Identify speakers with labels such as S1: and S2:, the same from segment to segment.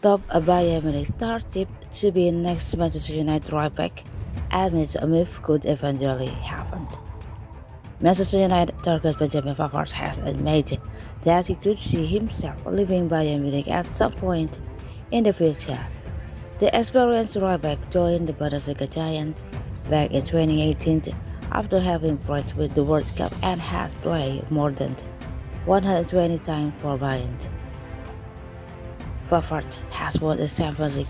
S1: Top Bayern Munich star tip to be next Manchester United right back admits a move could eventually happen. Manchester United target Benjamin Pavard has admitted that he could see himself leaving Bayern Munich at some point in the future. The experienced right back joined the Bundesliga Giants back in 2018 after having played with the World Cup and has played more than 120 times for Bayern. Pavard has won the Champions League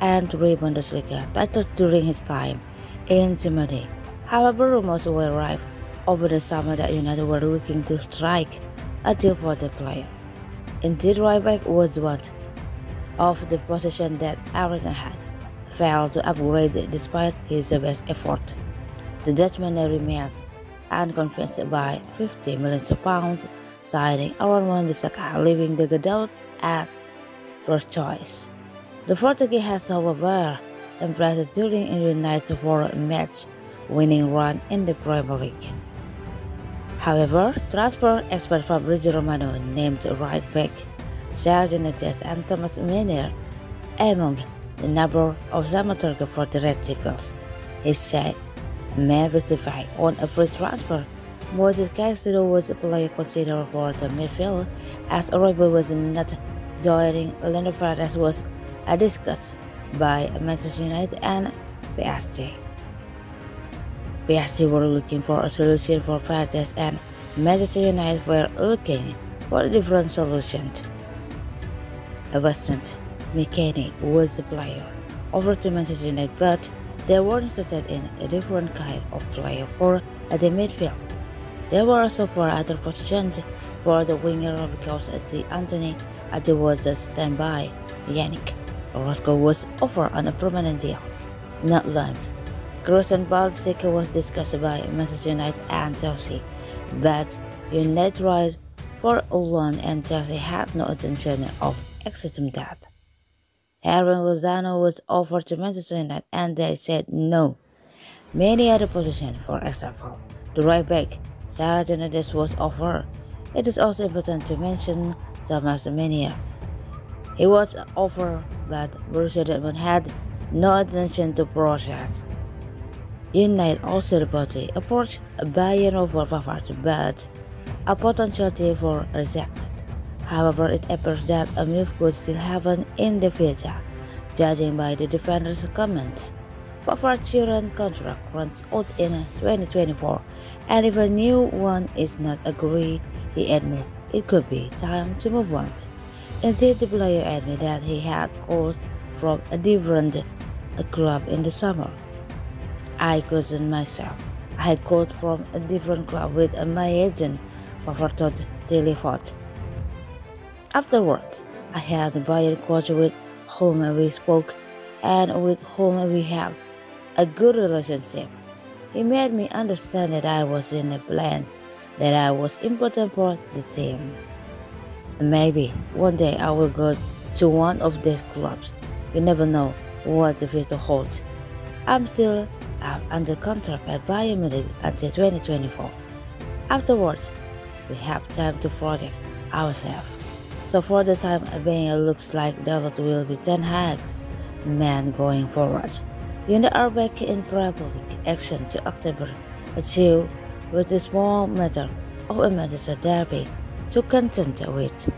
S1: and 3 Bundesliga titles during his time in Germany. However, rumors were rife over the summer that United were looking to strike a deal for the player. Indeed, right back was one of the positions that Aaron had failed to upgrade despite his best effort. The Dutchman remains unconvinced by £50 million, signing Aaron Wan-Bissaka, leaving the Dalot at first choice. The Portuguese has, however, impressed during a United 4-match winning run in the Premier League. However, transfer expert Fabrizio Romano named right back Sergio Gnabry and Thomas Meunier among the number of summer targets for the Red Devils. He said, "Man Utd on a free transfer. Moses Caicedo was a player considered for the midfield, as Erik was not joining Lennart as was discussed by Manchester United and PSG. PSG were looking for a solution for Paredes, and Manchester United were looking for a different solution. Vincent McKennie was the player offered to Manchester United, but they were interested in a different kind of player for the midfield. There were also 4 other positions for the winger because Anthony was a standby. Yannick Orozco was offered on a permanent deal, not loaned. Christian Pulisic was discussed by Manchester United and Chelsea, but United tried for a loan and Chelsea had no intention of exiting that. Aaron Lozano was offered to Manchester United and they said no. Many other positions, for example, the right back Sergio Gnabry was offered. It is also important to mention Thomas Meunier. He was offered, but Borussia Dortmund had no intention to proceed. United also reportedly approached Bayern over Pavard, but a potential deal was rejected. However, it appears that a move could still happen in the future, judging by the defender's comments. Pavard's current contract runs out in 2024, and if a new one is not agreed, he admits it could be time to move on. Instead, the player admitted that he had calls from a different club in the summer. "I questioned myself. I had called from a different club with my agent," Pavard told Daily Fort. Afterwards, "I had the Bayern coach with whom we spoke and with whom we have a good relationship. He made me understand that I was in the plans, that I was important for the team. Maybe one day I will go to one of these clubs. You never know what the future holds. I'm still under contract at Bayern Munich until 2024. Afterwards, we have time to project ourselves. So for the time being, it looks like Dalot will be Ten Hag's man going forward. United are back in Premier League action to October, with a small matter of a Manchester derby to contend with."